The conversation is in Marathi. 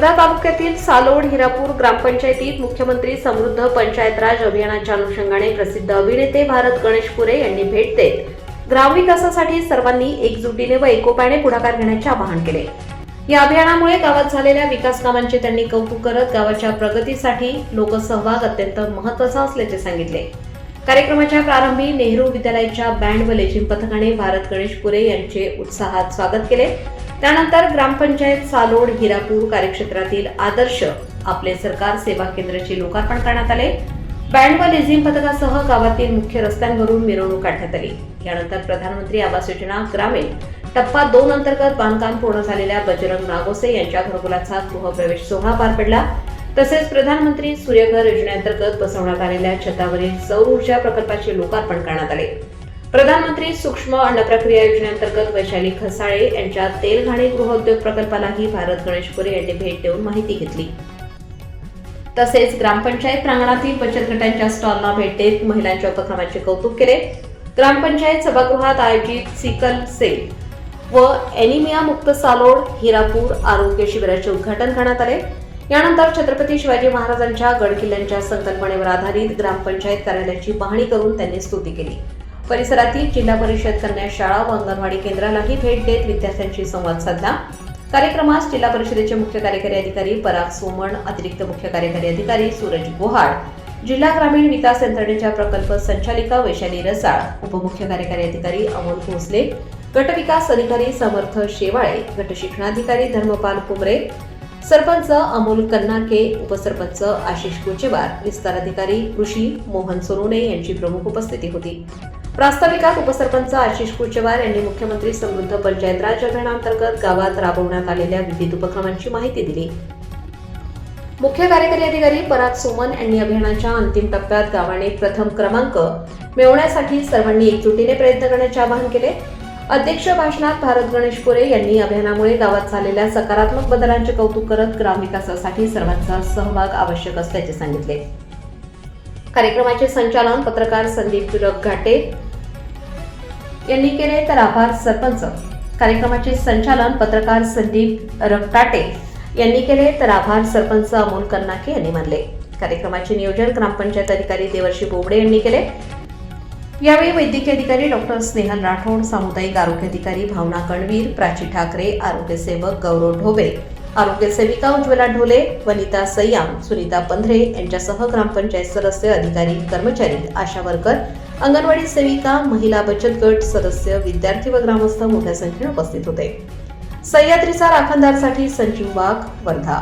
वर्धा तालुक्यातील सालोड हिरापूर ग्रामपंचायतीत मुख्यमंत्री समृद्ध पंचायत राज अभियानाच्या अनुषंगाने प्रसिद्ध अभिनेते भारत गणेशपुरे यांनी भेट देत ग्रामविकासासाठी सर्वांनी एकजुटीने व एकोप्याने पुढाकार घेण्याचे आवाहन केले। या अभियानामुळे गावात झालेल्या विकास कामांचे त्यांनी कौतुक करत गावाच्या प्रगतीसाठी लोकसहभाग अत्यंत महत्त्वाचा असल्याचे सांगितले। कार्यक्रमाच्या प्रारंभी नेहरू विद्यालयाच्या बँड व लेझिम पथकाने भारत गणेशपुरे यांचे उत्साहात स्वागत केले। त्यानंतर ग्रामपंचायत सालोड हिरापूर कार्यक्षेत्रातील आदर्श आपले सरकार सेवा केंद्राचे लोकार्पण करण्यात आले। बँड व लेझिम पथकासह गावातील मुख्य रस्त्यांवरून मिरवणूक काढण्यात आली। यानंतर प्रधानमंत्री आवास योजना ग्रामीण टप्पा 2 अंतर्गत बांधकाम पूर्ण झालेल्या बजरंग नागोसे यांच्या घरकुलाचा गृहप्रवेश सोहळा पार पडला। तसेच प्रधानमंत्री सूर्यघर योजनेअंतर्गत बसवण्यात आलेल्या छतावरील सौर ऊर्जा प्रकल्पाचे लोकार्पण करण्यात आले। प्रधानमंत्री सूक्ष्म अन्न प्रक्रिया योजनेअंतर्गत वैशाली खसाळे यांच्या तेलघाणी गृहोद्योग प्रकल्पालाही भारत गणेशपुरे यांनी भेट देऊन माहिती घेतली। तसेच ग्रामपंचायत प्रांगणातील बचत गटांच्या स्टॉलला भेट देत महिलांच्या उपक्रमाचे कौतुक केले। ग्रामपंचायत सभागृहात आयोजित सिकल सेल व एनिमिया मुक्त सालोड हिरापूर आरोग्य शिबिराचे उद्घाटन करण्यात आले। यानंतर छत्रपती शिवाजी महाराजांच्या गडकिल्ल्यांच्या संकल्पनेवर आधारित ग्रामपंचायत कार्यालयाची पाहणी करून त्यांनी स्तुती केली। परिसरातील जिल्हा परिषद कन्या शाळा व अंगणवाडी केंद्रालाही भेट देत विद्यार्थ्यांशी संवाद साधला। कार्यक्रमास जिल्हा परिषदेचे मुख्य कार्यकारी अधिकारी पराग सोमण, अतिरिक्त मुख्य कार्यकारी अधिकारी सूरज गोहाड, जिल्हा ग्रामीण विकास यंत्रणेच्या प्रकल्प संचालिका वैशाली रसाळ, उपमुख्य कार्यकारी अधिकारी अमोल भोसले, गट विकास अधिकारी समर्थ शेवाळे, गट शिक्षणाधिकारी धर्मपाल कुमरे, सरपंच अमोल कन्नाके, उपसरपंच आशिष कोचेवार, विस्तार अधिकारी कृषी मोहन सोनोने यांची प्रमुख उपस्थिती होती। प्रास्ताविकात उपसरपंच आशिष कोचेवार यांनी मुख्यमंत्री समृद्ध पंचायत राज अभियानांतर्गत गावात राबवण्यात आलेल्या विविध उपक्रमांची माहिती दिली। मुख्य कार्यकारी अधिकारी पराग सोमन यांनी अभियानाच्या अंतिम टप्प्यात गावाने प्रथम क्रमांक मिळवण्यासाठी सर्वांनी एकजुटीने प्रयत्न करण्याचे आवाहन केले। अध्यक्ष भाषणात भारत गणेशपुरे यांनी अभियानामुळे गावात झालेल्या सकारात्मक बदलांचे कौतुक करत ग्रामविकासासाठी सर्वांचा सहभाग आवश्यक असल्याचे सांगितले। कार्यक्रमाचे संचालन पत्रकार संदीप रखघाटे यांनी केले तर आभार सरपंच कार्यक्रमाचे संचालन पत्रकार संदीप रखघाटे यांनी केले तर आभार सरपंच अमोल कन्नाके यांनी मानले। कार्यक्रमाचे नियोजन ग्रामपंचायत अधिकारी देवर्षी बोबडे यांनी केले। यावेळी वैद्यकीय अधिकारी डॉक्टर स्नेहल राठोड, सामुदायिक आरोग्य अधिकारी भावना कणवीर, प्राची ठाकरे, आरोग्य सेवक गौरव ढोबे, आरोग्य सेविका उज्ज्वला ढोले, वनिता सय्याम, सुनीता पंधरे यांच्यासह ग्रामपंचायत सदस्य, अधिकारी, कर्मचारी, आशा वर्कर, अंगणवाडी सेविका, महिला बचत गट सदस्य, विद्यार्थी व ग्रामस्थ मोठ्या संख्येने उपस्थित होते। सह्याद्रीचा राखणदारसाठी संजीव वाघ, वर्धा।